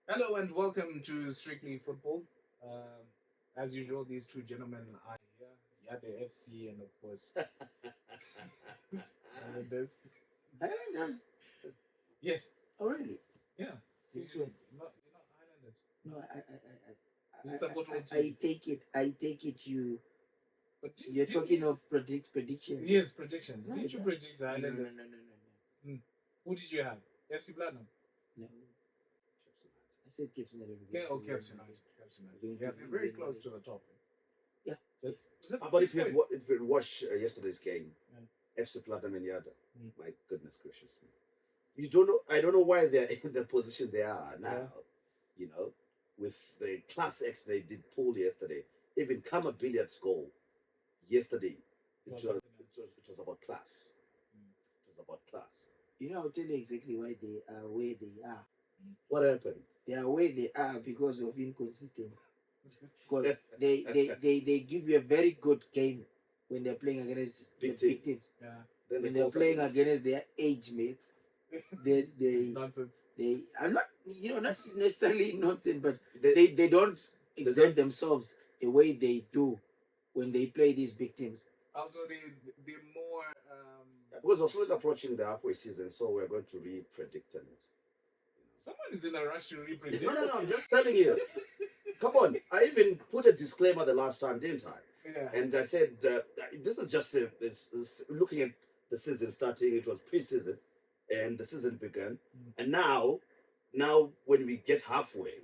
Hello and welcome to Strictly Football. As usual, these two gentlemen are here. Yade FC and of course Islanders. Highlanders? Yes, Oh, really? yeah. Since when? You're not Islanders. No, You support all I teams. take it. I take it. But You're talking of predictions. yes, predictions. No, Did you no, predict no, no, no, Islanders? no, Hmm. Who did you have? FC Platinum. no. I said Cape United. Okay, oh, Caps United. Caps United. Yeah, they're very close to the top. Yeah. Just But if you watch yesterday's game, Yeah. FC Platinum and Yada, Mm. my goodness gracious me. You don't know. I don't know why they're in the position they are now. Yeah. You know, with the class act they did pull yesterday. Even Kama Billiard's goal yesterday, it was about class. It was about class. I'll tell you exactly why they are where they are. What happened? They are where they are because of inconsistency. Because they give you a very good game when they're playing against Big the big teams. Yeah. Then When they're playing against their age mates, they Nonsense. they are not not necessarily nonsense, but They- they don't exert don't- themselves the way they do when they play these big teams. Also, the more because we're slowly approaching the halfway season, so we're going to re-predict it. someone is in a rush to repredict. No, I'm just telling you. Come on, I even put a disclaimer the last time, didn't I? Yeah. And I said, this is just it's looking at the season starting. It was pre-season, and the season began. And now when we get halfway,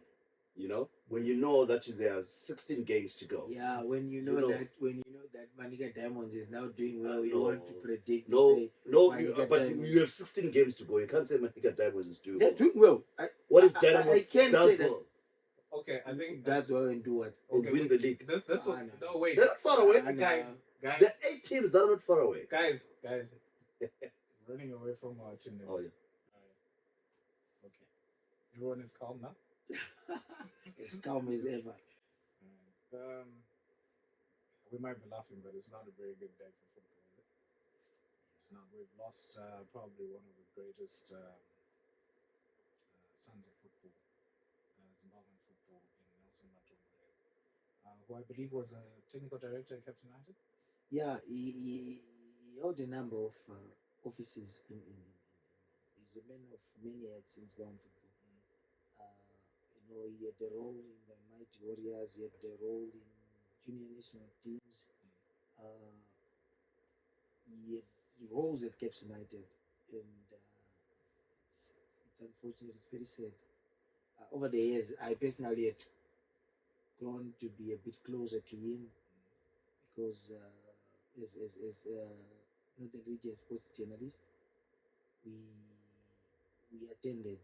when you know that there are 16 games to go. Yeah, when you know that Manika Diamonds is now doing well, you no, want to predict. No, but Diamonds. you have 16 games to go. You can't say Manika Diamonds is doing They're well. doing well. What if I Diamonds can't does say that. well? Okay, I think That's well and do what? And win the league. This was no. no wait. They're not far away. Guys. There are 8 teams that are not far away. Guys. Running away from our team. Oh, yeah. Alright. Okay. Everyone is calm now? As calm as ever. We might be laughing, but it's not a very good day for football. Is it? It's not. We've lost probably one of the greatest sons of football, Zimbabwean football, in Nelson Matombo, who I believe was a technical director at Cape United. Yeah, he held a number of offices he's a man of many hats in Zimbabwean football. He had a role in the Mighty Warriors, he had a role in junior national teams. He had roles at Cape United, and it's unfortunate, it's very sad. Over the years, I personally had grown to be a bit closer to him because as Northern Region sports journalist, we attended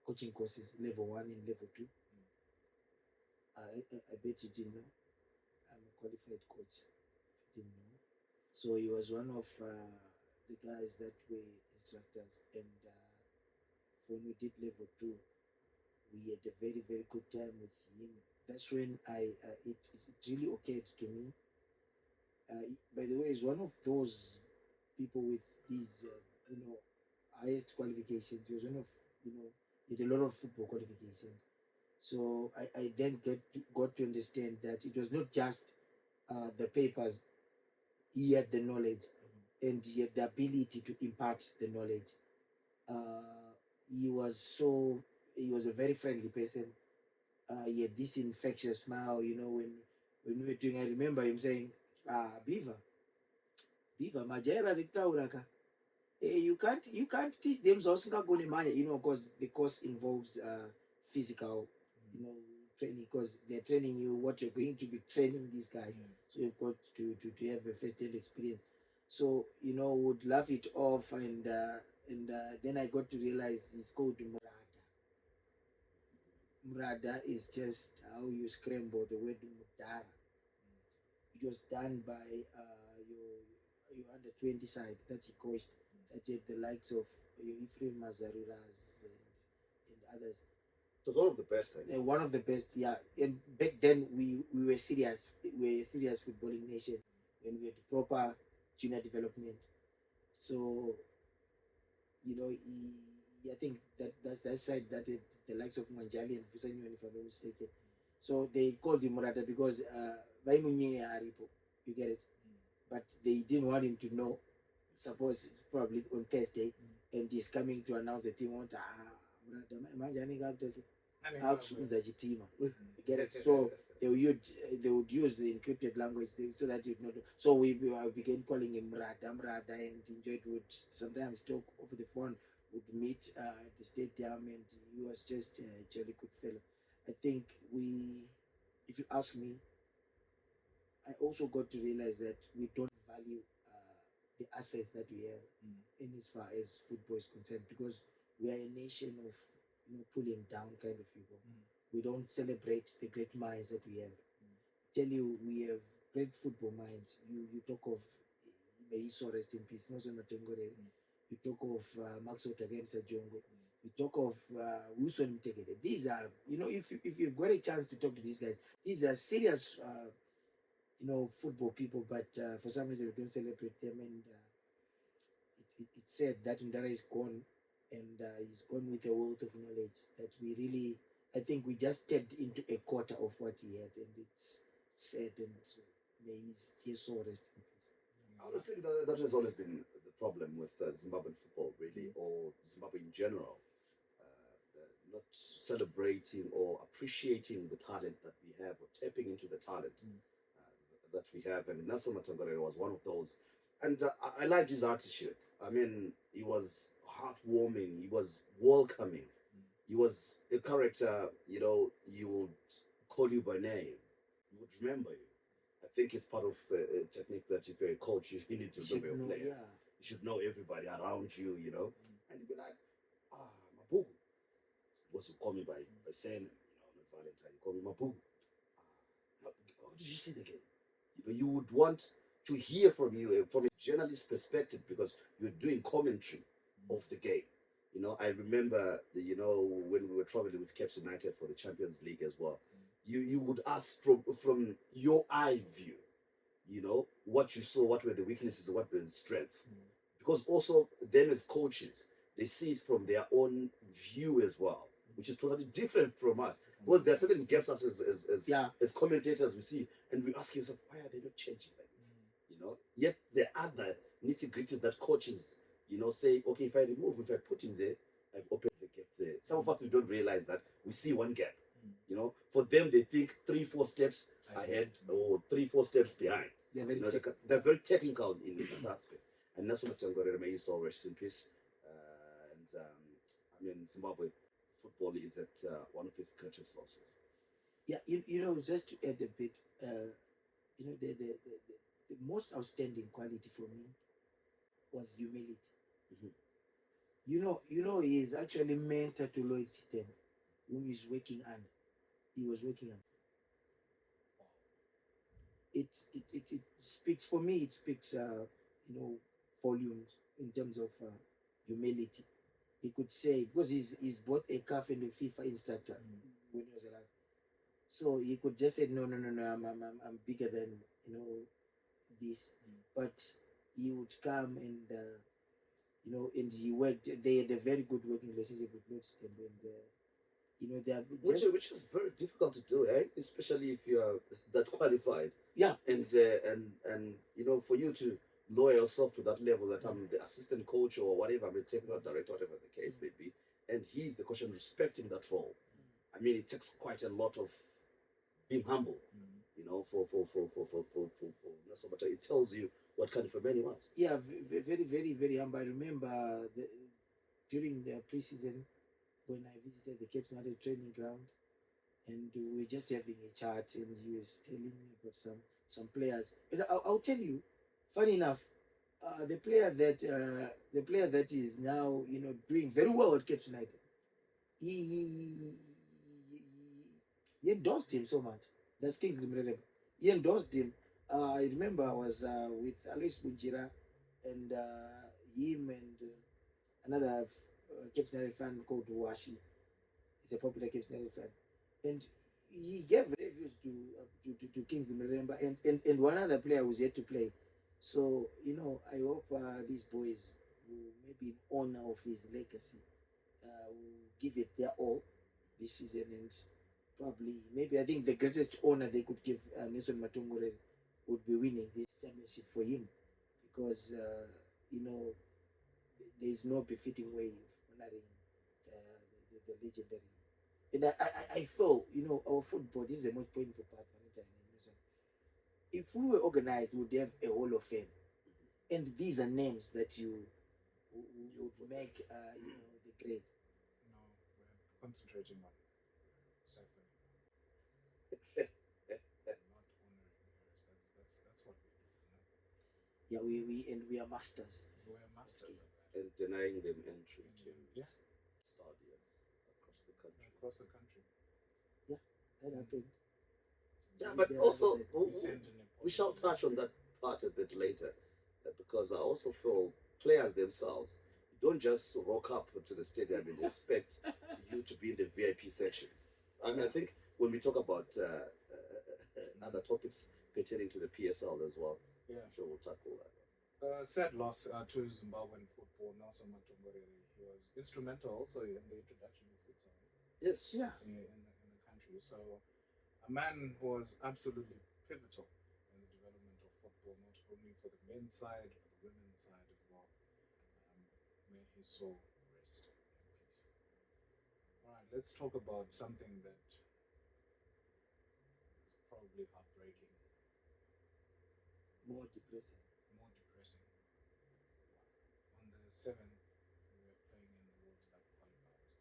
coaching courses, level 1 and level 2. I bet you didn't know. I'm a qualified coach. Didn't know. So he was one of the guys that were instructors, and when we did level 2, we had a very, very good time with him. That's when it really occurred to me. By the way, he's one of those people with these highest qualifications. He was one of he had a lot of football qualifications. So I then got to understand that it was not just the papers. He had the knowledge, and he had the ability to impart the knowledge. He was a very friendly person. He had this infectious smile. When we were doing, I remember him saying, Beaver, Majera Riktauraka. You can't teach them zvausingagoni manya, because the course involves physical, training, because they're training you what you're going to be training these guys. So you've got to have a first-hand experience. So would laugh it off, and then I got to realize it's called Murada. Murada is just how you scramble the word Mudara. It was done by your under 20 side that he coached, that had the likes of your Ephraim Mazarulas and others. It was one of the best. One of the best, yeah. And back then we were serious. We were a serious footballing nation, and we had proper junior development. So he I think that's that side that the likes of Manjali and Visanyo, if I'm not mistaken. So they called him Murata because Vaimunye Aripo. You get it? But they didn't want him to know. Suppose probably on Thursday, and he's coming to announce the team. Want Murata Manjani Gakuza Chitima. You get it? So they would use the encrypted language so that you'd know. So we began calling him Mrada, and enjoyed would sometimes talk over the phone, would meet at the stadium, and he was just a jolly good fellow. I think if you ask me, I also got to realize that we don't value the assets that we have in as far as football is concerned, because we are a nation of pulling down kind of people. We don't celebrate the great minds that we have. Tell you, we have great football minds. You talk of, may he so rest in peace, Nelson Matengore. You talk of Max Otagensa Jongo. You talk of Wilson Mtekede. These are, if you've got a chance to talk to these guys, these are serious, football people, but for some reason we don't celebrate them. And it's said that Ndara is gone, and he's gone with a wealth of knowledge that we really, I think we just stepped into a quarter of what he had, and it's sad, and may his tears so rest in peace. I honestly think that has always been the problem with Zimbabwean football, really, or Zimbabwe in general. Not celebrating or appreciating the talent that we have, or tapping into the talent that we have. And Nelson Matangare was one of those. And I liked his attitude. I mean, he was heartwarming, he was welcoming, he was a character, you would call you by name, you would remember you. I think it's part of a technique that if you're a coach, you need to remember your players. Yeah. You should know everybody around you, and you'd be like, Mabugu. Was to call me by saying, not Valentine, you call me Mabugu. How did you see the game? You would want to hear from you from a journalist perspective, because you're doing commentary of the game. I remember, when we were traveling with Caps United for the Champions League as well, you would ask from your eye view, what you saw, what were the weaknesses, what were the strengths. Because also them as coaches, they see it from their own view as well, which is totally different from us. Because there are certain gaps as commentators we see, and we ask yourself, why are they not changing like this? Yet there are other nitty gritties that coaches, say, okay, if I put him there, I've opened the gap there. Some of us, we don't realize that we see one gap. For them, they think 3-4 steps ahead or 3-4 steps behind. They're very technical in that aspect. And Nelson Matangore, may he so rest in peace. Zimbabwe football is at one of its greatest losses. Yeah, just to add a bit, the most outstanding quality for me was humility. He is actually mentor to Lloyd Sitten, whom he's working under. He was working under. It speaks, for me, it speaks, volumes in terms of humility. He could say, because he's both a CAF and a FIFA instructor when he was alive. So he could just say, no, I'm bigger than, this. But he would come and, and he worked, they had a very good working relationship with Lloyd Sitten, and, they are just, which is very difficult to do, especially if you are that qualified. Yeah. And for you to lower yourself to that level, that I'm the assistant coach or whatever, I'm a technical director, whatever the case may be, and he's the coach and respecting that role. I mean, it takes quite a lot of being humble, for Nelson Matangore. It tells you what kind of a man he was. Yeah, very, very, very humble. I remember during the preseason, when I visited the Cape United training ground, and we were just having a chat, and he was telling me about some players. But I'll tell you, funny enough, the player that is now doing very well at Cape United, he endorsed him so much. That's Kingsley Mrelebo. He endorsed him. I remember I was with Alois Bunjira and him and another Cape United fan called Washi. He's a popular Cape United fan, and he gave reviews to Kingsley Mrelebo and one other player who's yet to play. So I hope these boys will maybe in honor of his legacy will give it their all this season, and probably, maybe, I think the greatest honor they could give Nelson Matongore would be winning this championship for him, because you know, there is no befitting way of honoring the legendary. And I feel, you know, our football, this is the most pointing part, Valentine and Nelson. If we were organized, we would have a Hall of Fame, and these are names that you would make, you know, the grade. No, we're concentrating on suffering, not honoring heroes. That's what we do, isn't it? Yeah, we are masters. We're masters of that. And denying them entry to Yeah. stadiums across the country. Across the country. Yeah, that happened. Yeah, but also We send in a we shall touch on that part a bit later, because I also feel players themselves don't just rock up to the stadium and expect you to be in the VIP section. And I think when we talk about other topics pertaining to the PSL as well, Yeah. I'm sure we'll tackle that. Sad loss to Zimbabwean football. Nelson Matongore, he was instrumental also in the introduction of futsal Yes. Yeah. in the country. So a man who was absolutely pivotal in the development of football, not only for the men's side but the women's side as well. May his soul rest in peace. All right, let's talk about something that is probably heartbreaking, More depressing. more depressing. On the 7th, we were playing in the World Cup qualifiers,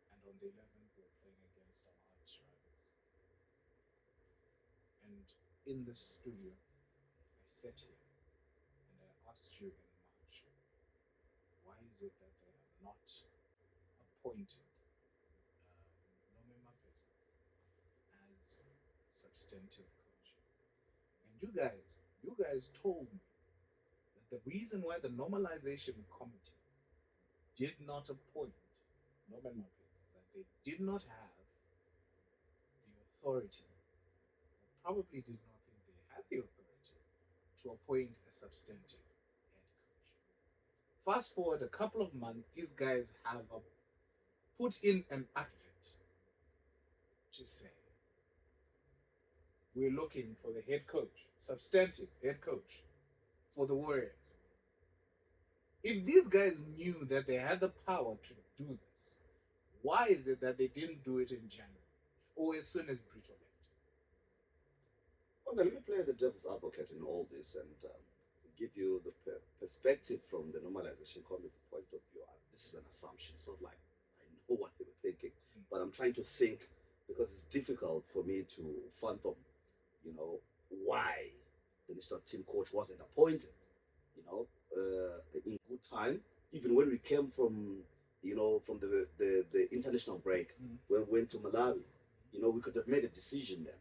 and on the 11th, we were playing against our arch rivals. And in the studio, I sat here and I asked you in March, why is it that they have not appointed Nome Mapesa as substantive coach? And you guys told me that the reason why the normalization committee did not appoint Nome Mapesa is that they did not have the authority, or probably did not think they had the authority to appoint a substantive head coach. Fast forward a couple of months, these guys have put in an advert to say, we're looking for the head coach, substantive head coach for the Warriors. If these guys knew that they had the power to do this, why is it that they didn't do it in January or as soon as Brito left? Okay, let me play the devil's advocate in all this and give you the perspective from the normalization committee point of view. This is an assumption. It's not like I know what they were thinking, but I'm trying to think, because it's difficult for me to fathom, you know, why the national team coach wasn't appointed, you know, in good time, even when we came from, you know, from the international break, when we went to Malawi, you know, we could have made a decision then.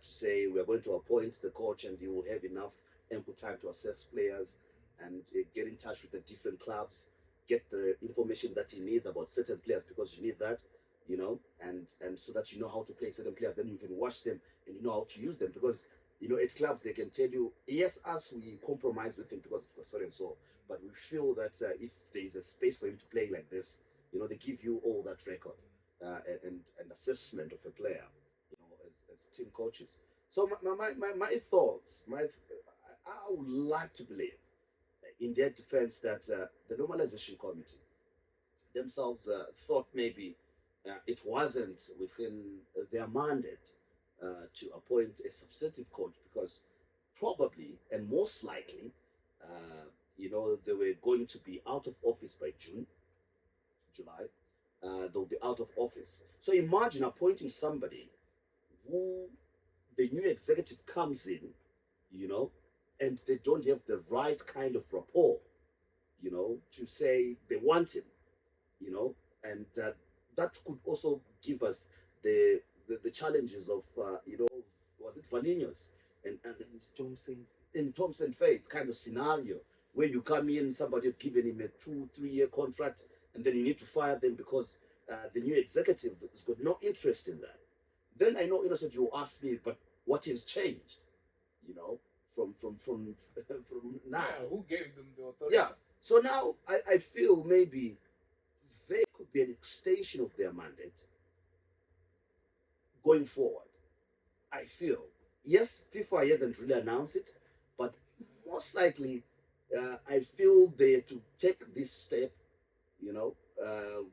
To say we are going to appoint the coach and he will have enough ample time to assess players and get in touch with the different clubs, get the information that he needs about certain players, because you need that, you know, and so that you know how to play certain players, then you can watch them and you know how to use them, because you know at clubs they can tell you, yes, us we compromise with him because of so and so, but we feel that if there is a space for him to play like this, you know, they give you all that record and assessment of a player, as team coaches. So my thoughts, I would like to believe, in their defense, that the normalization committee themselves thought maybe it wasn't within their mandate to appoint a substantive coach, because probably and most likely, you know, they were going to be out of office by July. They'll be out of office. So imagine appointing somebody who the new executive comes in, you know, and they don't have the right kind of rapport, you know, to say they want him, you know, and that could also give us the challenges of, you know, was it Vaninius and Thompson. in Thompson Fate kind of scenario, where you come in, somebody have given him a 2-3 year contract, and then you need to fire them because the new executive has got no interest in that. Then I know, Innocent, you ask me, but what has changed? You know, from now. Yeah, who gave them the authority? Yeah. So now I feel maybe they could be an extension of their mandate going forward. I feel, yes, FIFA hasn't really announced it, but most likely, I feel they to take this step,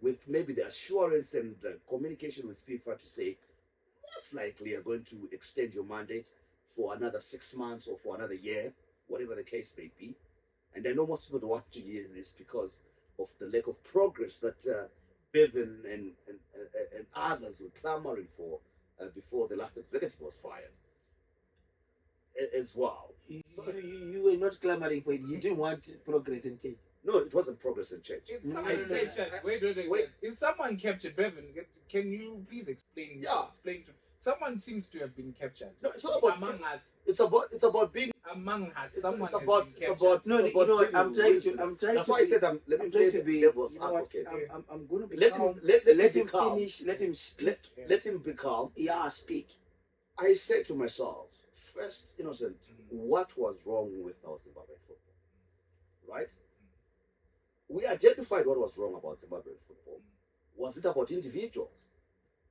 with maybe the assurance and communication with FIFA to say, most likely are going to extend your mandate for another 6 months or for another year, whatever the case may be. And I know most people don't want to hear this because of the lack of progress that Bevan and others were clamoring for before the last executive was fired as well. You were not clamoring for it. You didn't want progress and change. No, it wasn't progress and change. Is No, someone no, no, captured? Wait. Is someone captured, Bevan? Can you please explain? Yeah. Explain to. Someone seems to have been captured. No, it's not about among us. It's about being. Among us, It's, someone it's has about. been It's captured. about. No, it's you about know what? being I'm trying reasonable. to. I'm trying That's to why I be, said let me I'm play trying to be. devil's You know what? advocate. I'm going to be Let calm. him let him him calm. finish. Let him speak. Let him be calm. Yeah, speak. I said to myself, first, Innocent, what was wrong with our Zimbabwean football? Right? We identified what was wrong about Zimbabwean football. Was it about individuals?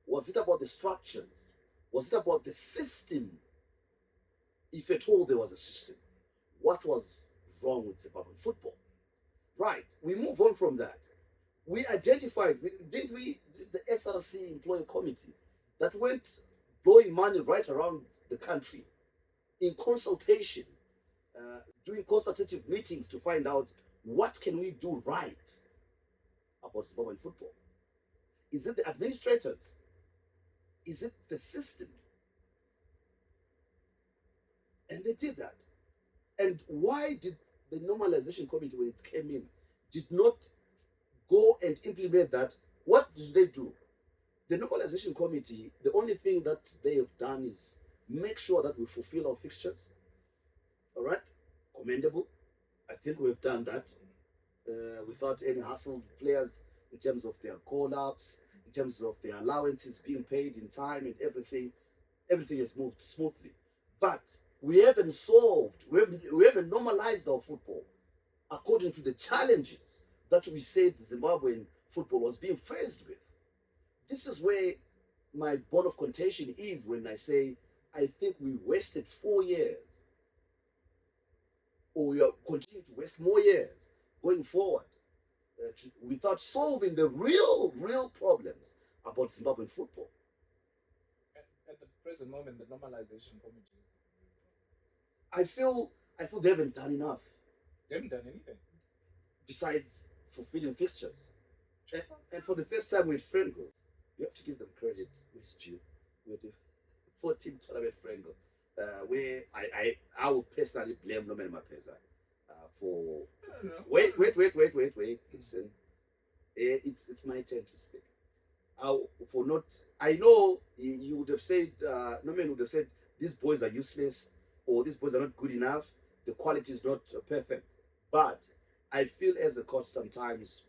Was it about the structures? Was it about the system? If at all there was a system, what was wrong with Zimbabwean football? Right. We move on from that. We identified, didn't we, the SRC employee committee that went blowing money right around the country in consultation, doing consultative meetings to find out what can we do right about Zimbabwean football. Is it the administrators? Is it the system? And they did that. And why did the normalization committee, when it came in, did not go and implement that? What did they do? The normalization committee, the only thing that they have done is make sure that we fulfill our fixtures. All right? Commendable. I think we've done that without any hassle. Players, in terms of their call-ups, in terms of their allowances being paid in time and everything has moved smoothly. But we haven't solved, we haven't normalized our football according to the challenges that we said Zimbabwean football was being faced with. This is where my bone of contention is when I say I think we wasted 4 years, or we are continuing to waste more years going forward without solving the real problems about Zimbabwean football. At the present moment, the normalization committee. I feel they haven't done enough They haven't done anything. besides fulfilling fixtures. And for the first time with Frengo, you have to give them credit with due. With the 14 tournament Frengo, where I will personally blame Norman Mapeza for. Wait. Listen, it's my turn to speak. I know you would have said, Norman would have said, these boys are useless, or these boys are not good enough, the quality is not perfect. But I feel as a coach sometimes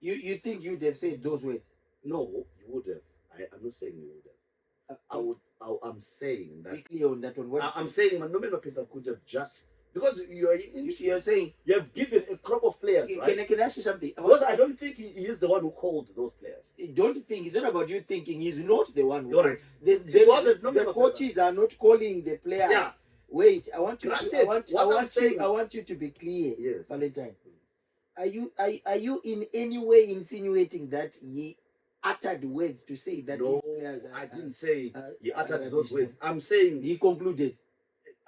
You think you'd have said those words? no, you would have. I'm not saying you would have. I'm saying that. Be clear on that one. I'm saying Norman Mapeza could have just, because You're saying. you have given a crop of players, right? Can I ask you something? Because I don't think he is the one who called those players. Don't think it's not about you thinking. He's not the one who. All right. The coaches are not calling the players. Yeah. Wait, I want you. Granted, I want you to be clear. Yes. Valentine. Are you in any way insinuating that he uttered words to say that No, these players are, I didn't say he uttered are those rubbish? words. I'm saying He concluded.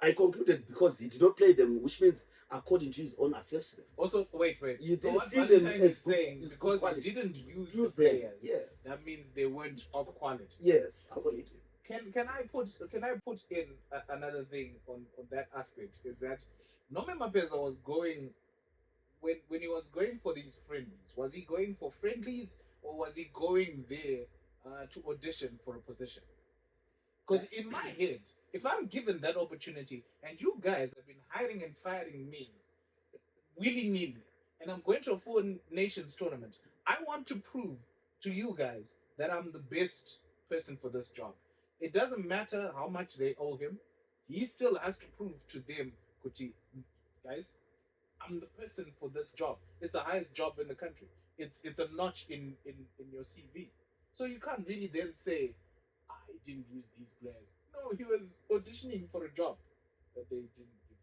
I concluded because he did not play them, which means according to his own assessment. Also, wait. You So didn't what see them Valentine as is good- saying, as good because quality. he didn't use Use the them, players, yes. that means they weren't of quality. Yes, according to him. Can I put in another thing on that aspect, is that Norman Mapeza was going, when he was going for these friendlies, was he going for friendlies, or was he going there to audition for a position? Because in my head, if I'm given that opportunity and you guys have been hiring and firing me willy-nilly, and I'm going to a foreign nations tournament, I want to prove to you guys that I'm the best person for this job. It doesn't matter how much they owe him. He still has to prove to them, Kuti, guys, I'm the person for this job. It's the highest job in the country. it's a notch in your CV. So you can't really then say, I didn't use these players. No, he was auditioning for a job that they didn't give him.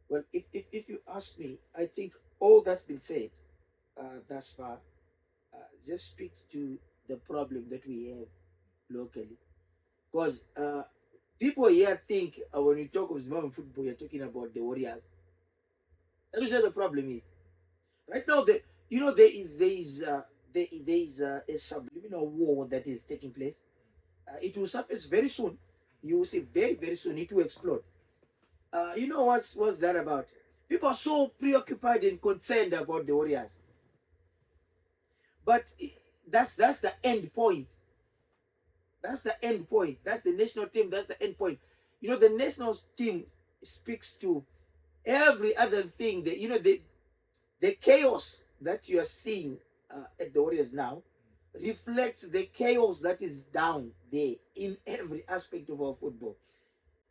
Well, if you ask me, I think all that's been said thus far just speaks to the problem that we have locally. Because people here think when you talk of Zimbabwean football, you're talking about the Warriors. That is where the problem is. Right now, there is a subliminal war that is taking place. It will surface very soon. You will see very, very soon it will explode. You know what's that about? People are so preoccupied and concerned about the Warriors. But that's the end point. That's the end point. That's the national team. That's the end point. You know, the national team speaks to every other thing. The chaos that you are seeing at the Warriors now reflects the chaos that is down there in every aspect of our football.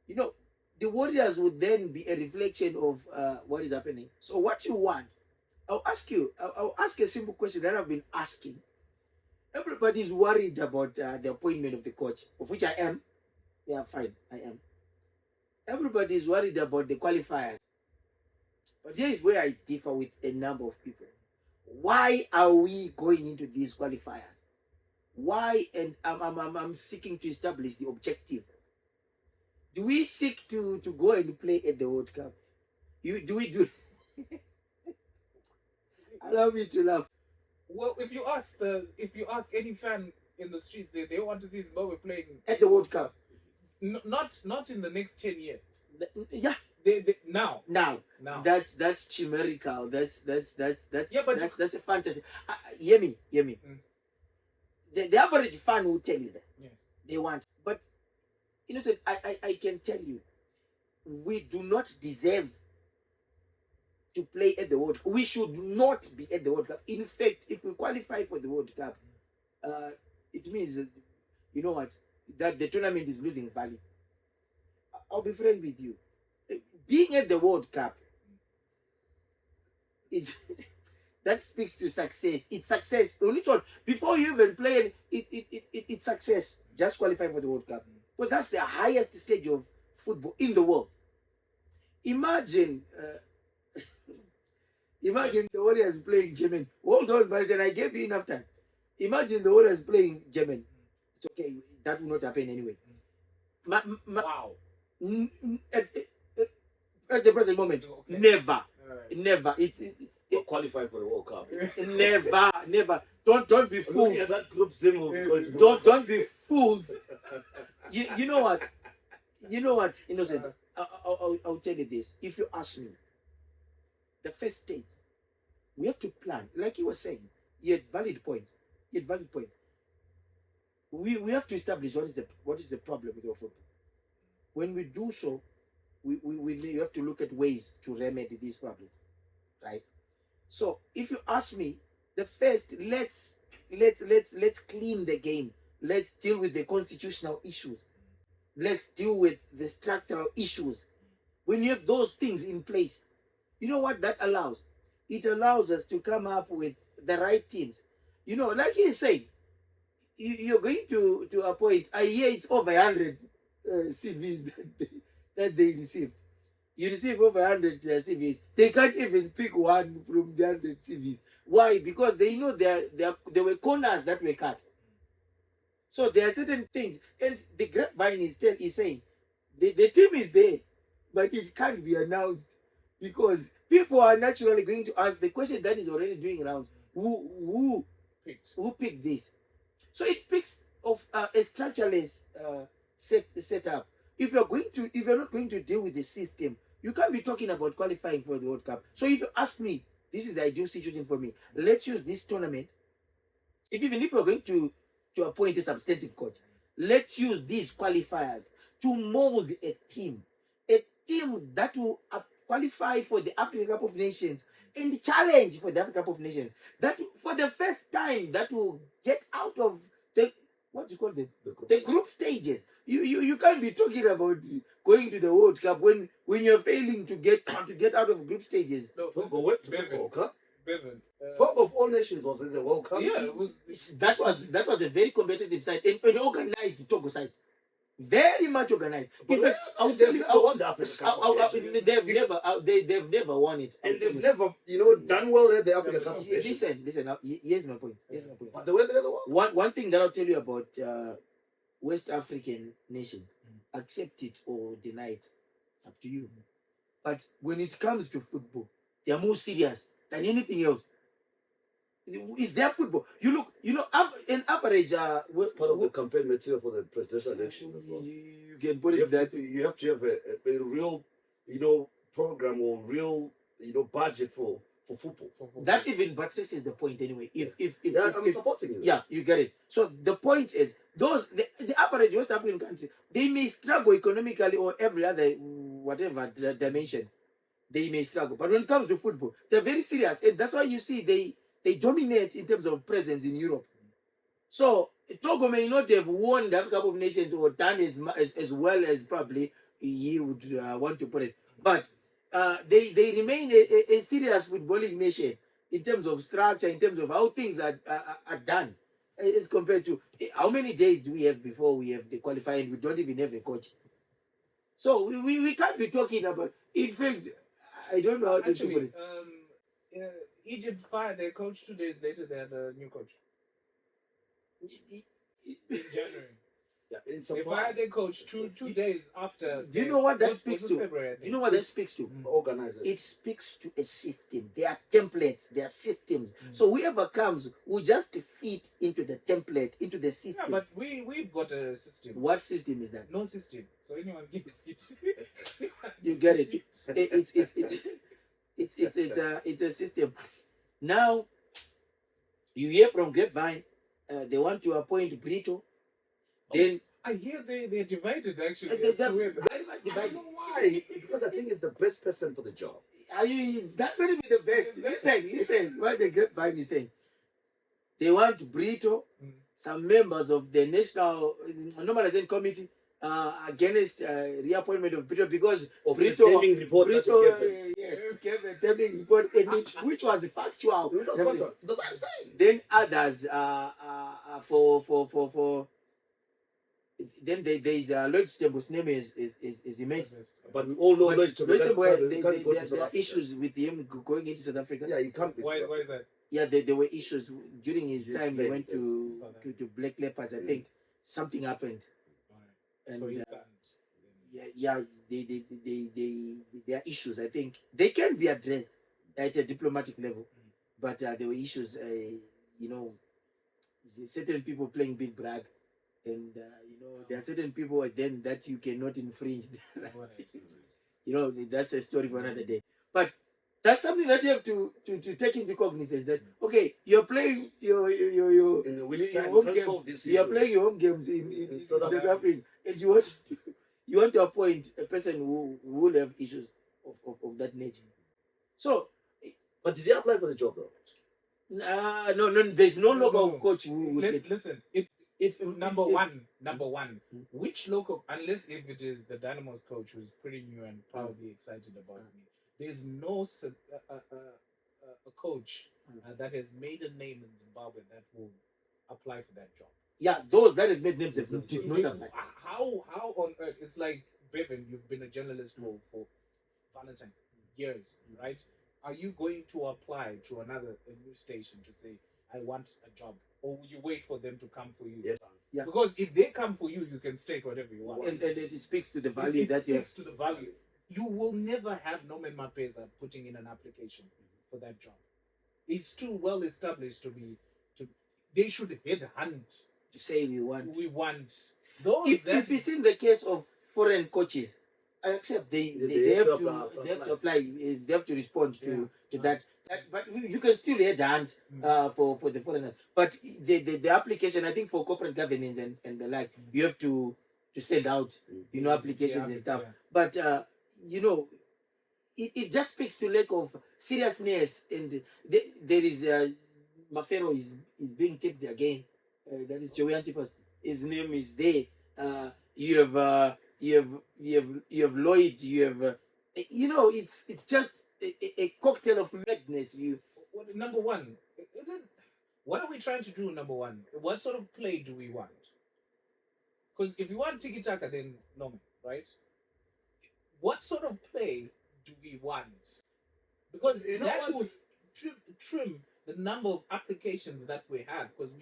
You know, the Warriors would then be a reflection of what is happening. So, what you want, I'll ask you. I'll ask a simple question that I've been asking. Everybody's worried about the appointment of the coach, of which I am. Yeah, fine, I am. Everybody's worried about the qualifiers. But here is where I differ with a number of people. Why are we going into these qualifiers? Why? And I'm seeking to establish the objective. Do we seek to go and play at the World Cup? Do we do? Allow me to laugh. Well, if you ask any fan in the streets, they want to see Zimbabwe playing At the World Cup. Not in the next 10 years. Yeah. They now. That's chimerical. That's Yeah, but that's a fantasy. Hear me. The average fan will tell you that. Yeah. They want. But innocent, I can tell you, we do not deserve to play at the World Cup. We should not be at the World Cup. In fact, if we qualify for the World Cup, it means, you know what, that the tournament is losing value. I'll be frank with you. Being at the World Cup is that speaks to success. It's success. Only thought before you even play, it's success. Just qualify for the World Cup, because that's the highest stage of football in the world. Imagine the Warriors playing German. Hold on, Virgin. I gave you enough time. Imagine the Warriors playing German. It's okay. That will not happen anyway. Wow. At the present moment, Okay. never. Right. Never. We're qualified for the World Cup. Never. Don't be fooled. Looking at that group sim of Don't be fooled. You know what? Innocent. I'll tell you this. If you ask me, the first stage, we have to plan. Like you were saying, you had valid points. We have to establish what is the problem with your football. When we do so, we have to look at ways to remedy these problems, right? So if you ask me, the first, let's clean the game. Let's deal with the constitutional issues. Let's deal with the structural issues. When you have those things in place, you know what that allows? It allows us to come up with the right teams. You know, like you say, you're going to appoint. I hear it's over 100 CVs that they receive. You receive over 100 CVs. They can't even pick one from the 100 CVs. Why? Because they know there were corners that were cut. So there are certain things, and the grapevine is saying the team is there, but it can't be announced because people are naturally going to ask the question that is already doing rounds: who picked this? So it speaks of a structureless setup. If you're not going to deal with the system, you can't be talking about qualifying for the World Cup. So if you ask me, this is the ideal situation for me. Let's use this tournament. Even if we're going to appoint a substantive coach, let's use these qualifiers to mold a team that will qualify for the African Cup of Nations and challenge for the African Cup of Nations. That for the first time, that will get out of the the group stages. You can't be talking about going to the World Cup when you're failing to get out of group stages. No, Don't go what to the World Cup. Bevan, Top of all nations was in the World Cup. Yeah, it was. That was a very competitive side and an organized Togo side. Very much organized. In fact, I'll tell They've you, never won the African Cup of Nations. they've never won it. And they've never, done well at the African Cup of Nations. Listen. Now, here's my point. But they were there the World Cup. One thing that I'll tell you about West African nations, accept it or deny it, it's up to you. But when it comes to football, they are more serious than anything else. It's their football. An average. It's part of the campaign material for the presidential elections as well. You can put it that. You have to have a real, program or real, budget for football. That even buttresses the point anyway. If I'm supporting you. Yeah, you get it. So the point is, the average West African country, they may struggle economically or every other whatever dimension, they may struggle. But when it comes to football, they're very serious, and that's why you see they dominate in terms of presence in Europe. So Togo may not have won the African Cup of Nations or done as well as probably he would want to put it, but they remain a serious footballing nation in terms of structure, in terms of how things are done, as compared to how many days do we have before we have the qualifying? We don't even have a coach. So we can't be talking about. In fact, I don't know how to put it. Egypt fired their coach 2 days later. They had a new coach in January. Yeah, they fired their coach two days after. Do you know what that speaks to? February, do you know what that speaks to? Organizers. It speaks to a system. There are templates. There are systems. So whoever comes will just fit into the template, into the system. Yeah, but we've got a system. What system is that? No system. So anyone can fit. You get it. It's a system. Now you hear from Grapevine, they want to appoint Brito. Then I hear they're divided actually. They're very much I divided. don't know why. Because I think it's the best person for the job. It's not going to be the best. Listen. What the Grapevine is saying. They want Brito, some members of the National Normalization Committee against reappointment of Brito because Of Brito, the taming report that he gave a taming report which was factual. That's what I'm saying. Then others for then there is Lloyd Stamble's name is immense. But we all know But Lloyd there are issues with him going into South Africa. Yeah, you can't. Why is that? Yeah, there were issues during his Yes, time. He went yes. to Black Leopards. I think something happened, and So he can't. there are issues. I think they can be addressed at a diplomatic level, but there were issues. Certain people playing big brag, and there are certain people then that you cannot infringe. That's a story for another day. But that's something that you have to take into cognizance. That okay, you're playing your In a week's time, home you can't games. solve this You're issue. playing your home games in South South Africa. Africa, and you want to appoint a person who will have issues of that nature. So, But did he apply for the job though? no, there's no local No. coach who would Listen. if Number one, which local, unless if it is the Dynamo's coach who's pretty new and probably excited about me, there's no a coach that has made a name in Zimbabwe that will apply for that job. Yeah, those that have made names did not apply. How on earth? It's like Bevan, you've been a journalist for Valentine years, right? Are you going to apply to a new station to say I want a job, or will you wait for them to come for you? Yes. Yeah. Because if they come for you, you can state whatever you want. And it speaks to the value It that you have. speaks to the value. You will never have Norman Mapeza putting in an application for that job. It's too well established to be. They should headhunt. To say we want. We want those. If it's in the case of foreign coaches, I accept they have to apply. They have to respond to that. But you can still headhunt for the foreigner. But the application, I think, for corporate governance and the like, you have to send out applications and stuff. Yeah. But it just speaks to lack of seriousness, and there is Mafero is being tipped again. That is Joey Antipas. His name is there. You have Lloyd. You have it's just a cocktail of madness. number one, is it? What are we trying to do? Number one, what sort of play do we want? Because if you want tiki taka, then no, right? What sort of play do we want? Because You know that what? will trim the number of applications that we have. Because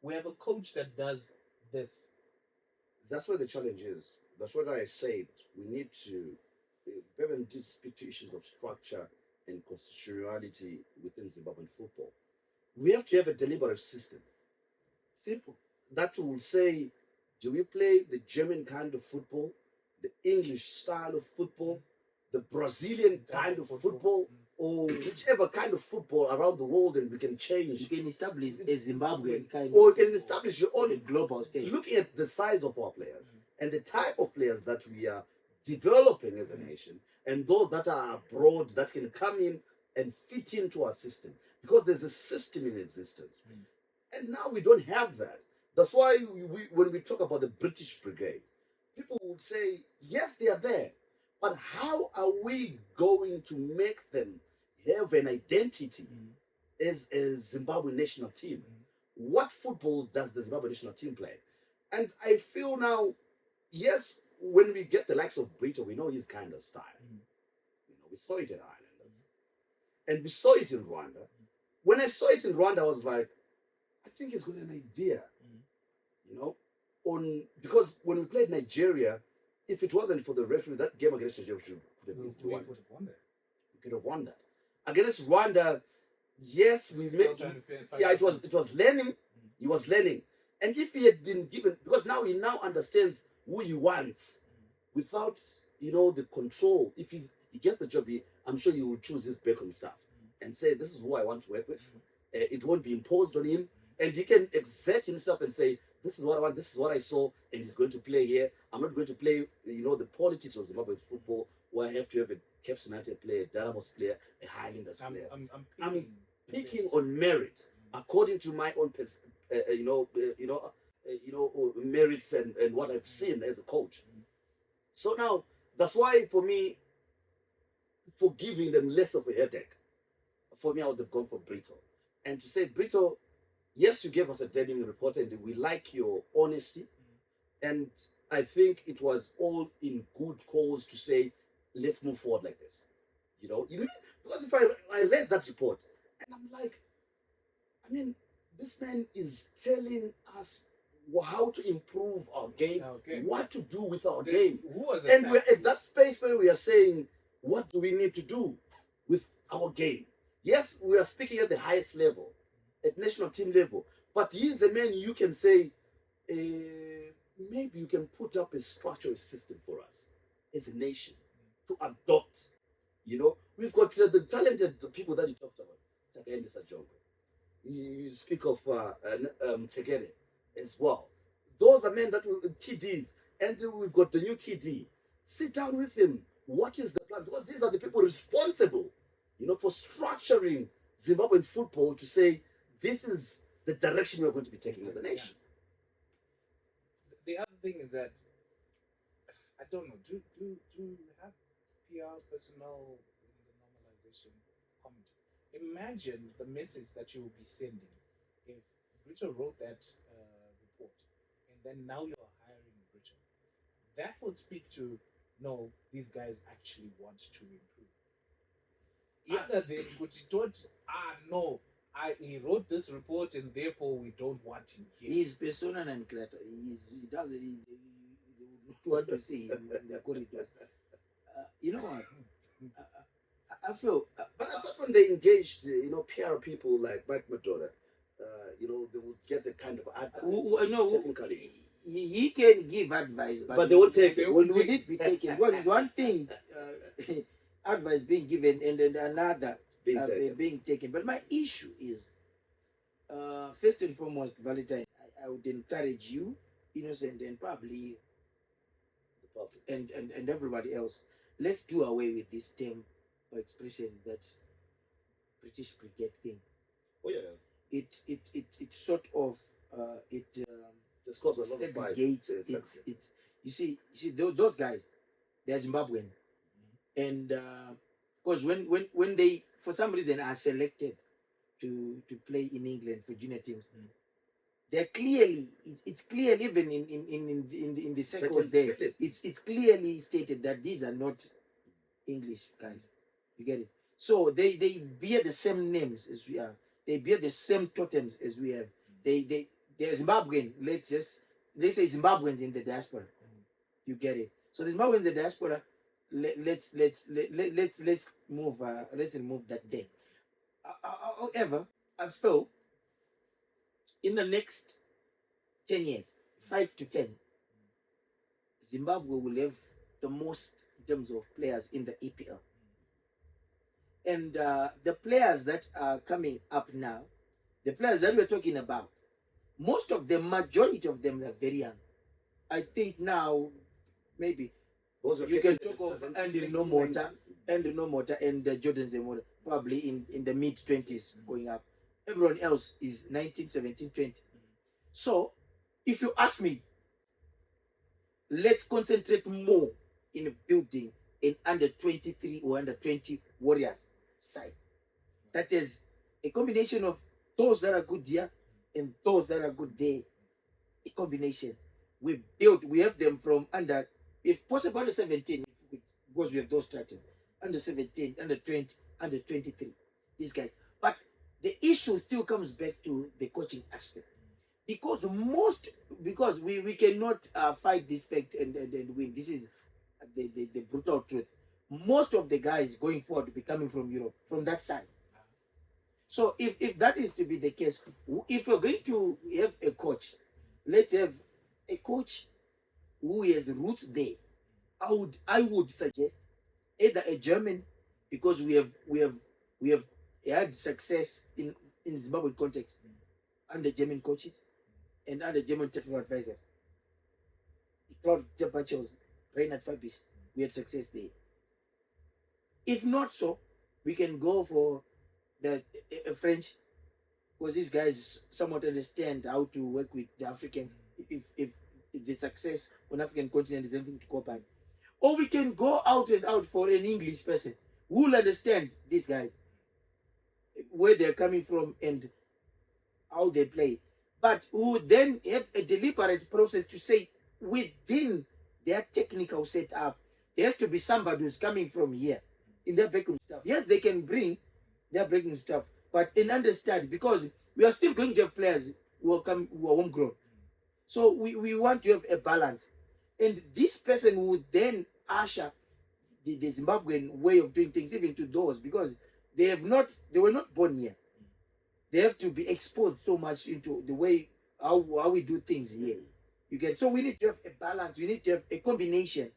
we have a coach that does this. That's where the challenge is. That's what I said. We need to, Bevan did speak to issues of structure and constitutionality within Zimbabwean football. We have to have a deliberate system. Simple. That will say, do we play the German kind of football, the English style of football, the Brazilian kind of football, or whichever kind of football around the world, and we can change. You can establish a Zimbabwean kind Or of you can establish your on own a global stage. looking at the size of our players and the type of players that we are developing as a nation, and those that are abroad that can come in and fit into our system, because there's a system in existence. And now we don't have that. That's why when we talk about the British Brigade, people would say, yes, they are there, but how are we going to make them have an identity as a Zimbabwe national team? What football does the Zimbabwe national team play? And I feel now, yes, when we get the likes of Brito, we know his kind of style. You know, we saw it in Ireland, and we saw it in Rwanda. When I saw it in Rwanda, I was like, I think he's got an idea. You know, because when we played Nigeria, if it wasn't for the referee, that game against Nigeria could have easily won. We could have won that. Against Rwanda, yes, we made. Yeah, it was learning. He was learning, and if he had been given, because now he now understands who he wants, without the control. If he gets the job, I'm sure he will choose his Beckham staff and say, "This is who I want to work with." It won't be imposed on him, and he can exert himself and say, "This is what I want. This is what I saw," and he's going to play here. I'm not going to play, the politics of Zimbabwe football, where I have to have a Cape United player, a Dynamos player, a Highlanders player. I'm picking on merit according to my own, merits and what I've seen as a coach. So now that's why for me, for giving them less of a headache, for me I would have gone for Brito, and to say, Brito, yes, you gave us a damning report, and we like your honesty, and I think it was all in good cause to say, let's move forward like this. Because if I read that report, and I'm like, I mean, this man is telling us how to improve our game, what to do with our game. And we're at that space where we are saying, what do we need to do with our game? Yes, we are speaking at the highest level, at national team level, but he is a man you can say, maybe you can put up a structural system for us as a nation to adopt. We've got the talented people that you talked about, Takende Sajongo. You speak of Tegere as well. Those are men that TDs, and we've got the new TD. Sit down with him. What is the plan? Because these are the people responsible, for structuring Zimbabwean football to say, this is the direction we're going to be taking as a nation. The other thing is that, I don't know, do we have PR personnel in the normalization committee? Imagine the message that you will be sending if Brito wrote that report, and then now you're hiring Brito. That would speak to, no, these guys actually want to improve. Other than what he thought, no, he wrote this report and therefore we don't want him here. He's persona non grata. He doesn't. He want to see him in the corridors. You know what? I feel. But I thought when they engaged, PR people like Mike Madoda, they would get the kind of advice. No, technically. He can give advice, but they won't take it. Will it be taken? Well, it's one thing, advice being given, and then another being taken. But my issue is, first and foremost, Valentine, I would encourage you, Innocent, and probably and everybody else. Let's do away with this term or expression, that British Brigade thing. Oh yeah. It sort of this causes a lot of fight. It's you see those guys, they're Zimbabwean, and because when they for some reason are selected to play in England for junior teams. They're clearly, it's clear even in the circles there. It's clearly stated that these are not English guys. You get it? So they bear the same names as we are. They bear the same totems as we have. They're Zimbabwean. Let's say Zimbabweans in the diaspora. You get it? So the Zimbabweans in the diaspora. Let's move. Let's remove that thing. However, I feel in the next 10 years, 5 to 10, Zimbabwe will have the most in terms of players in the EPL. And the players that are coming up now, the players that we're talking about, most of them, majority of them are very young. I think now, maybe you can talk of Andrew Nomota and Jordan Zemora, probably in the mid 20s going up. Everyone else is 19, 17, 20. So, if you ask me, let's concentrate more in building an under 23 or under 20 Warriors side. That is a combination of those that are good here and those that are good there. A combination. We have them from under, if possible, under 17, because we have those structures. Under 17, under 20, under 23. These guys. But the issue still comes back to the coaching aspect. Because we cannot fight this fact and win. This is the brutal truth. Most of the guys going forward will be coming from Europe, from that side. So if that is to be the case, if you're going to have a coach, let's have a coach who has roots there. I would suggest either a German, because we have had success in Zimbabwe context under German coaches and under German technical advisor. Claude Tepachos, Reinhard Fabisch, we had success there. If not so, we can go for the French, because these guys somewhat understand how to work with the Africans. If the success on African continent is anything to copy, or we can go out and out for an English person who will understand these guys, where they're coming from and how they play, but who then have a deliberate process to say within their technical setup, there has to be somebody who's coming from here in their background stuff. Yes, they can bring their breaking stuff, but in understand, because we are still going to have players who are homegrown. So we want to have a balance. And this person would then usher the Zimbabwean way of doing things even to those, because they were not born here. They have to be exposed so much into the way how we do things here. You get, so we need to have a balance, we need to have a combination.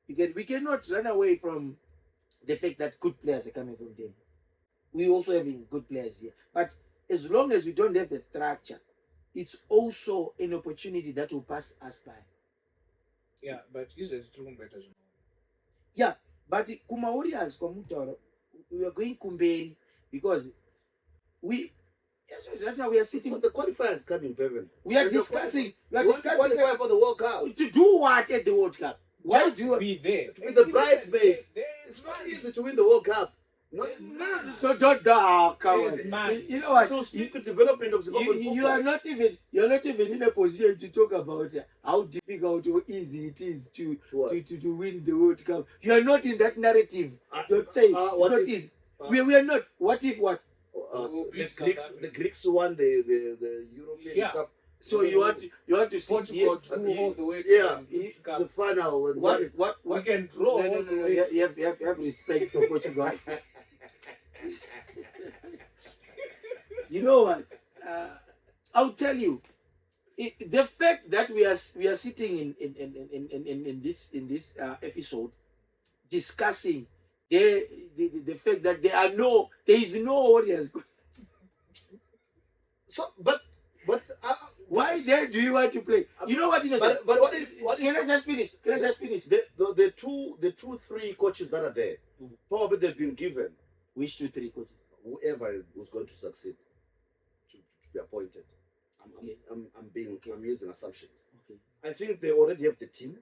You get, we cannot run away from the fact that good players are coming from there. We also have good players here. But as long as we don't have a structure, it's also an opportunity that will pass us by. Yeah, but Israel's doing better. Yeah, but Kuma Warriors, we are going kumberi, because right now we are sitting. But the qualifiers coming, Bevan. We are discussing. We are want to discussing qualify for the World Cup. to do what at the World Cup? Why do you be there? To be the bridesmaid. It's not easy to win the World Cup. No, don't come on. Man. You know what? To speak the development of Zimbabwean football. You're not even in a position to talk about how difficult or easy it is to win the World Cup. You are not in that narrative. Don't say what it's not easy. We are not. What if what? The Greeks won the European Cup. So you want to see Portugal drew all the way to the the final. And what we can draw. No. You have respect for Portugal. You know what? I'll tell you. The fact that we are sitting in this episode discussing the fact that there is no Warriors. So, but why then do you want to play? You know what? But what if? Can I just finish? The two, three coaches that are there, probably they've been given. Which 2, 3 coaches? Whoever was going to succeed to be appointed. I'm using assumptions. Okay. I think they already have the team,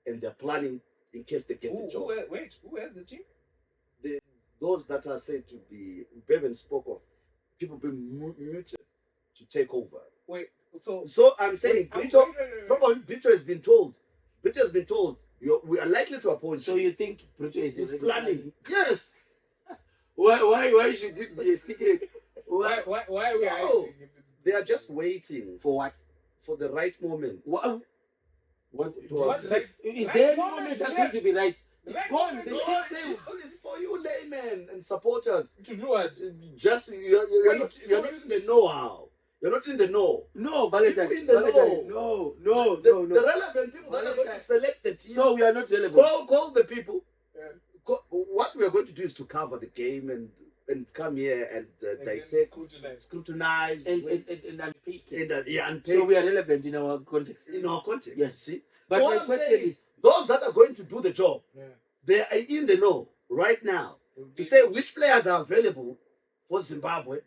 and they're planning in case they get the job. Who has the team? Those that are said to be, Bevan spoke of people being muted to take over. Wait, so So I'm saying, Brito, wait. probably Brito has been told. We are likely to appoint So you think Brito is He's already planning. Yes. Why should it be a secret? Why are we No. hiding if it's They are just waiting For what? for the right moment. What? What, like, Is right there any moment, moment that's yeah. going to be right? It's Right gone. moment, The no, ship sails. It's for you laymen and supporters. to do what? Just you're Wait, not so in the know-how. You're not in the know. No, Valentine. People in the Valentine. know. No. The relevant people that are going to select the team. So we are not relevant. Call the people. Yeah. What we are going to do is to cover the game and come here and And then dissect, scrutinize. scrutinize, And unpick it. unpick So we are relevant in our context. in our context. Yes. See? But So my what I'm question saying is, is, those that are going to do the job, Yeah. they are in the know right now to say which players are available for Zimbabwe.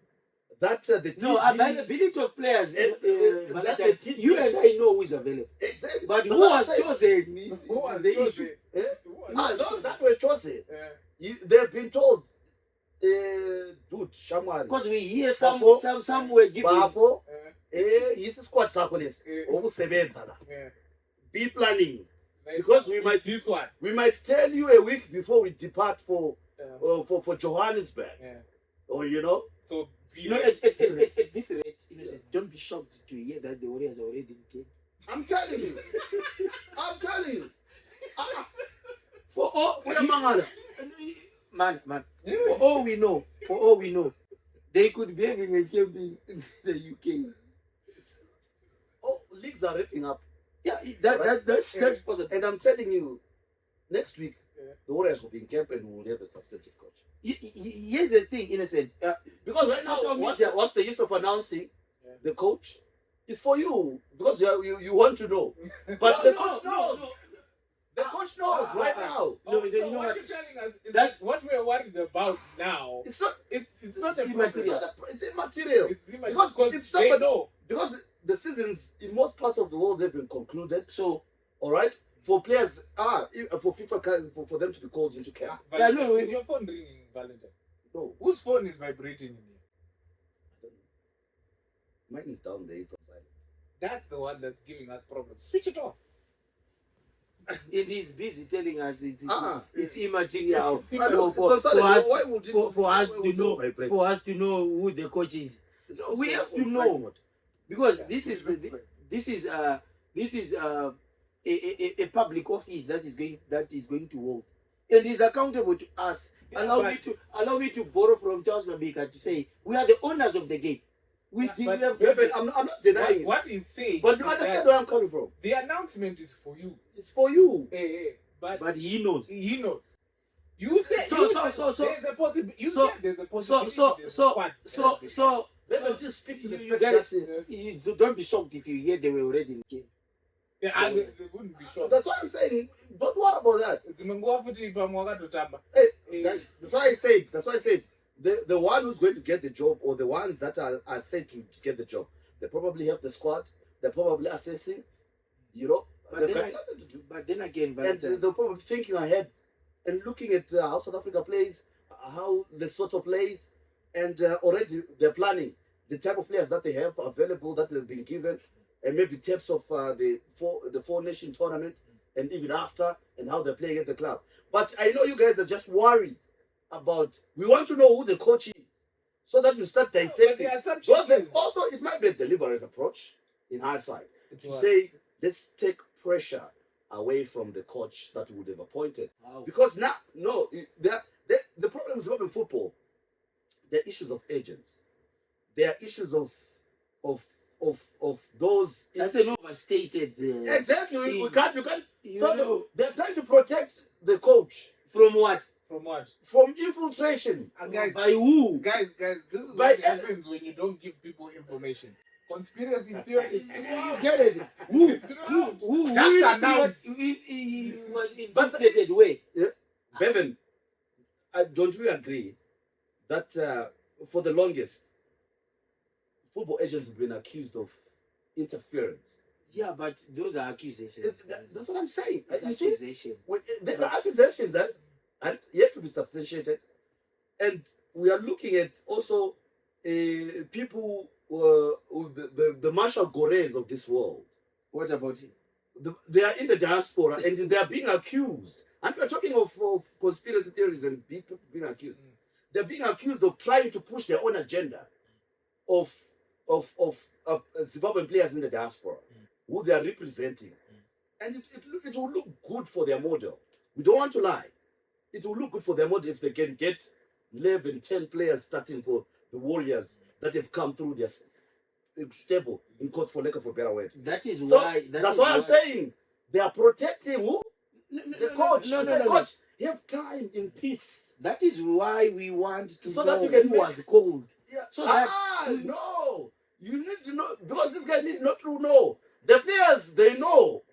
That the team. no, availability of players. Valentine, the you and I know who is available. Exactly. But That's who what I'm was saying. chosen is Who was the chosen? issue. Eh? Who was Ah, chosen? those that were chosen. Yeah. They've been told, dude, Shamwari. Because we hear some were given. Bafo, Yeah. this is squad circle list. Yeah. Be planning. Like, Because we might this one. we might tell you a week before we depart for Yeah. Johannesburg. Yeah. Or you know, So You know, at this rate, innocent, don't be shocked to hear that the Warriors are already in game. I'm telling you. I'm telling you. For all Uyamangala. man, for all we know, they could be having a game in the UK. Oh, leagues are wrapping up. Yeah, Right. that's possible. And I'm telling you, next week, Yeah. the Warriors will be in camp and we will have a substantive coach. Here's the thing, innocent. Because right now, social what's, media, what's the use of announcing Yeah. the coach? It's for you because you want to know. But the coach knows. The coach knows right now. No, so you know what what? you're telling us is That's- that what we're worried about now. It's not. It's not a It's problem. immaterial. It's immaterial. It's Because because if somebody- they know. Because the seasons in most parts of the world they've been concluded. so All right, for players, for FIFA, for them to be called into camp. Valentine, no, is your phone ringing, Valentine? No, Whose phone is vibrating in here? I don't know. Mine is down there. It's on silent. That's the one that's giving us problems. Switch it off. it is busy telling us it's It's immaterial It's immaterial. for It's on silent. us Why would it? for us why to would it know vibrate? who the coach is. It's So on we flight- have to on know. flight mode. Because Yeah, this is it's a public office that is going to hold and is accountable to us. Yeah, Allow me to borrow from Charles Mabika to say we are the owners of the game. We Yeah, we but- have Yeah, but I'm not denying it. What he's saying, But you is understand that where I'm coming from. the announcement is for you. It's for you. but he knows. He knows. You said So- there's a possibility. You so- said there's a So possibility. so there's a so squad. so Let me just speak to the you fact get that you don't be shocked if you hear they were already in game. Yeah, and they wouldn't be sure. that's what I'm saying. Don't worry about that. Dzimenguva futi pamwe wakatotamba. Hey, that's why I said. That's why I said the one who's going to get the job, or the ones that are said to get the job, they probably have the squad. They're probably assessing. You know, But they've then got I- nothing to do. But then again, And Valentine, they're probably thinking ahead and looking at how South Africa plays, how Lesotho plays, and already they're planning the type of players that they have available that they've been given, and maybe tips of the four nation tournament, and even after, and how they're playing at the club. But I know you guys are just worried about. We want to know who the coach is, so that you start But dissecting. the assumption Because then is also it might be a deliberate approach in hindsight to was- say let's take pressure away from the coach that we would have appointed. wow. Because now, no, the problem is not in football. There are issues of agents. There are issues of those. That's an overstated. Exactly. We can't. You can't. You So know, they're trying to protect the coach from what? from what? from infiltration. And guys, By who? guys, this is By- what happens when you don't give people information. Conspiracy theories. You get it? Who Just will announce. was infiltrated way? Bevan, don't we agree that for the longest, football agents have been accused of interference? Yeah, but those are accusations. That's what I'm saying. It's You see? accusation. There are accusations that are yet to be substantiated, and we are looking at also people, the Marshall Gores of this world, What about him? they are in the diaspora and they are being accused. And we're talking of conspiracy theories and people being accused. They're being accused of trying to push their own agenda of Zimbabwean players in the diaspora who they are representing. And it will look good for their model. We don't want to lie. It will look good for their model if they can get 11, 10 players starting for the Warriors that have come through their stable in course for lack of a better word. That is So why. that's why I'm saying they are protecting who? The coach. No, They no, say, no. coach, have time in peace. That is why we want to So know that you can who make- was called. Yeah. So that- No. You need to know because this guy need not to know. The players they know.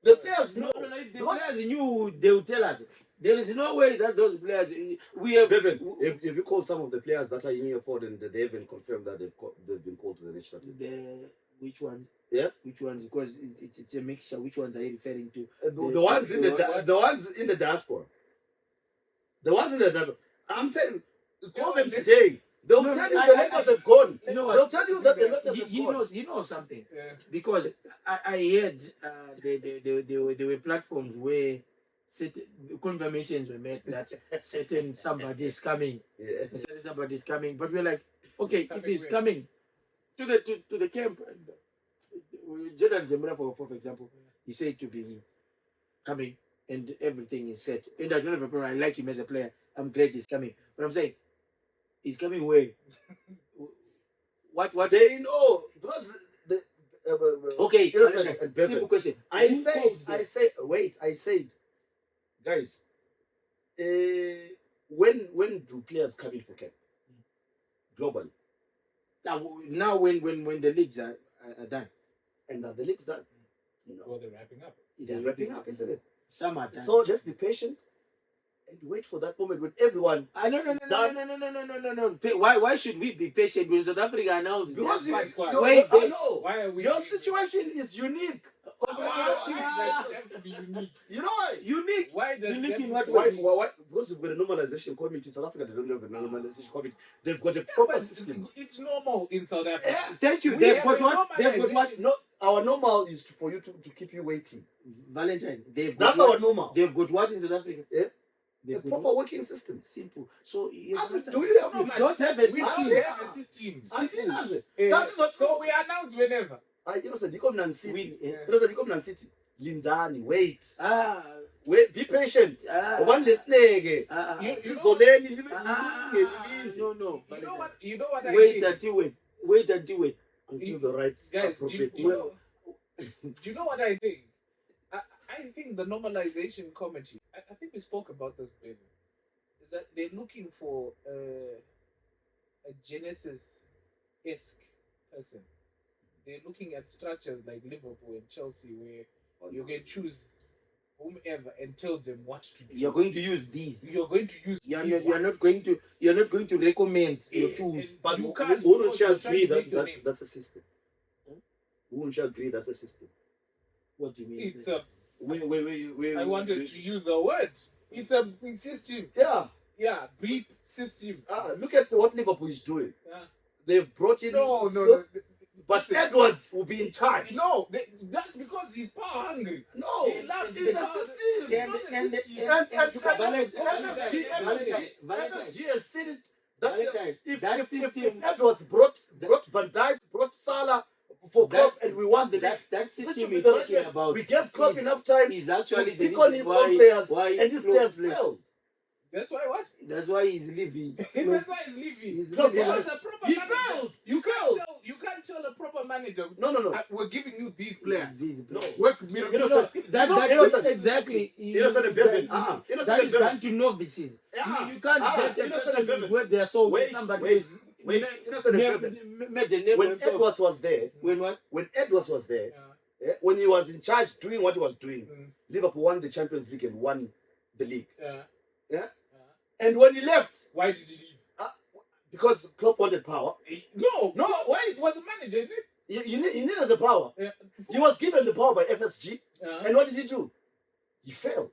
The players know. No. If the Because- players knew, they would tell us. There is no way that those players. We have. Bevan, if you call some of the players that are in your forward and they haven't confirmed that they've been called to the national team. Which ones? Yeah. Which ones? Because it's a mixture. Which ones are you referring to? The ones in the ones in the diaspora. The ones in the diaspora. I'm telling you, call them today. They'll No, tell you I- the letters have gone. You know They'll what? tell you that the letters have gone. You know something. Yeah. Because I heard there were platforms where certain confirmations were made that certain somebody is coming. Yeah. Certain somebody is coming. But we're like, okay, if Coming he's where? coming to the camp, Jordan Zemura, for example, he said to be coming and everything is set. And I don't have a problem. I like him as a player. I'm glad he's coming. But I'm saying, he's coming where? What? They know because the Okay, Innocent okay. and Bevan. Simple question. I Who calls them? I said, guys, when do players come in for camp? Globally. Now when the leagues are done, And are the leagues done? No. Well, they're wrapping up. They're wrapping up, isn't it? Some are done. So just be patient and wait for that moment when everyone. No. Why should we be patient when South Africa announced Because their you, squad? you, Wait, I wait. know. Why are we? Your situation is unique. Why does it have to be unique? You know why? Unique. Why does Unique it in have what to way? be- Why? Because we've got a normalization committee. South Africa, they don't have a normalization committee. They've got a proper But system. it's normal in South Africa. Yeah. Thank you. We They've have got a what? They've got what? No, our normal is for you to keep you waiting. Valentine. They've got That's what? our normal. They've got what in South Africa? Yeah. They've A got proper what? working system. Simple. So you As we do we have No, it? man. don't have a We system. don't have a system. Until now, Eh, so we announce whenever. you know, said you come City. We- You know, said you come City. Lindani, wait, Ah. wait, be patient. One listening. Ah. You know- Sizoleni, No. You know what I Wait think? until when? Wait until when? until the right Guys, do appropriate. you know what I think? I think the normalization committee, I think we spoke about this, baby, is that they're looking for a Genesis-esque person. They're looking at structures like Liverpool and Chelsea where you can choose whomever and tell them what to do. You're going to use these. You're going to use. You're not going to recommend your tools. But You who can't who because shall you're trying agree to make your that name. that's a system? Who shall agree that's a system? What do you mean? It's a. We I wanted to use the word. It's a system. Yeah. Yeah, brief system. Look at what Liverpool is doing. Yeah. They've brought in. No. But Listen. Edwards will be in charge. No, that's because he's power hungry. No, He loves it's the a power. system. It's not a system. And You can- Valentine, FSG has seen it. That Valentine, if system, Edwards brought Van Dijk, brought Salah for That- Klopp, and we won the league. that That system should be is the right talking way. about. We gave Klopp is- enough time is to actually the pick on his reason own players, why and his Klopp players left. failed. That's why what? That's why he's leaving. That's why he's leaving. He's Klopp leaving. failed. Because a proper He manager, failed. You failed. can't tell a proper manager. No. We're giving you these players. No. Work You miracle. know, sir, That exactly. Innocent and Bevan. Innocent That and is Bevan. done to novices. Yeah. You can't get a Innocent person and who's Bevan. worth their soul. Wait, Somebody wait, who's wait. Innocent and Bevan. Major name When himself. Edwards was there, When what? when Edwards was there, Yeah. when he was in charge doing what he was doing, Mm. Liverpool won the Champions League and won the league. Yeah. Yeah. And when he left, Why did he leave? because Klopp wanted power, No, wait. He was a manager, isn't he needed the power. it? He was given the power by FSG, Yeah. and what did he do? He failed.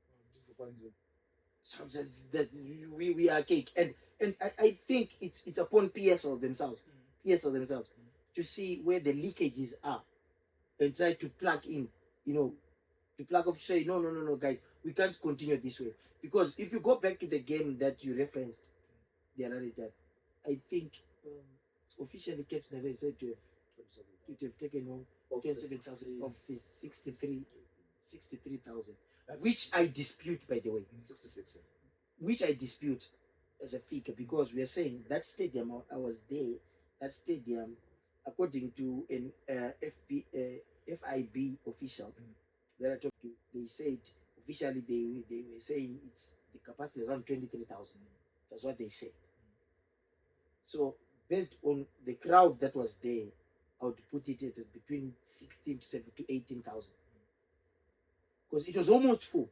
Ndizokwanze So that we are cake, and I think it's upon PSL themselves, PSL themselves, to see where the leakages are and try to plug in, you know, to plug off, say no guys, we can't continue this way, because if you go back to the game that you referenced the other day, I think officially Cape Town said to have taken home 27,000 of the 63,000, which I dispute, by the way. 66. Which I dispute as a figure, because we are saying that stadium, I was there, that stadium, according to an FIB official that I talked to, they said officially they were saying it's the capacity around 23,000. That's what they said. So based on the crowd that was there, I would put it at between 16 to 18,000, because it was almost full,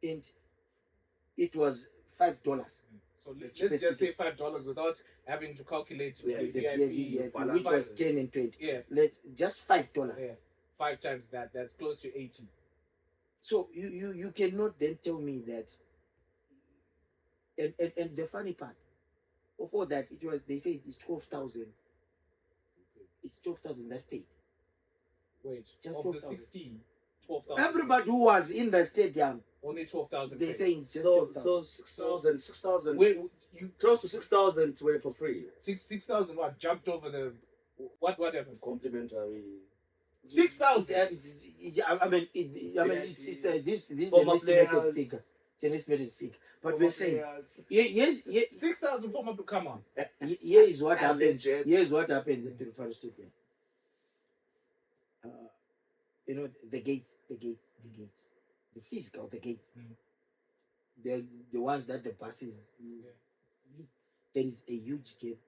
and it was $5. So let's just say $5 without having to calculate the VIP, which was 10 and 20. Yeah. Let's just $5. Yeah. 5 times that, that's close to 80. So you cannot then tell me that. And the funny part of all that, it was, they say it's 12,000. It's 12,000 that paid. Wait, just of 12,000. the 16, 12,000. Everybody who was in the stadium, only 12,000. they say it's just So 12,000. 6,000. Wait, you Close to 6,000 were for free. 6,000 what jumped over the what happened? Complimentary. 6,000. I mean, it's this is Former an estimated players. figure. It's an estimated figure. But Former we're saying, players. yes, 6,000 former. Come on. here is what happens. Legend. Here is what happens at the first stadium. You know, the gates, the physical, the gates. The ones that the buses. There is a huge gap.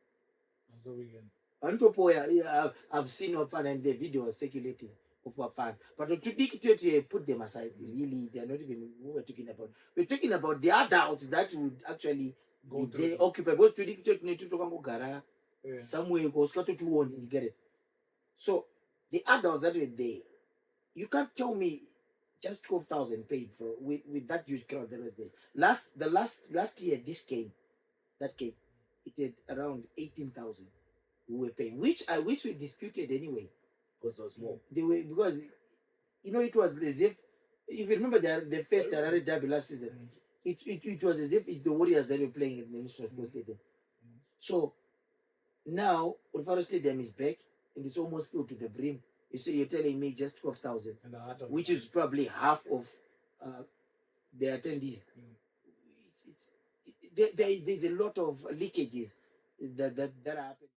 So we can. Antopoya, I've seen Ophan and the video was circulating of Ophan. But to dictate, put them aside. Really, they are not even what we're talking about. We're talking about the adults that would actually Go be there, through. occupy. Because to dictate, need to talk about Gara Yeah. somewhere, goes to one, you get it. So the adults that were there, you can't tell me just 12,000 paid for with that huge crowd that was there. Last year, this game, that game, it had around 18,000 who were paying, which we disputed anyway. Because there was more. They were, because it was as if you remember the first Harare derby last season, it was as if it's the Warriors that were playing at the National Sports Stadium. So now Olfaro Stadium is back and it's almost filled to the brim. You say you're telling me just 12,000, which is probably half of the attendees. There's a lot of leakages that are happening.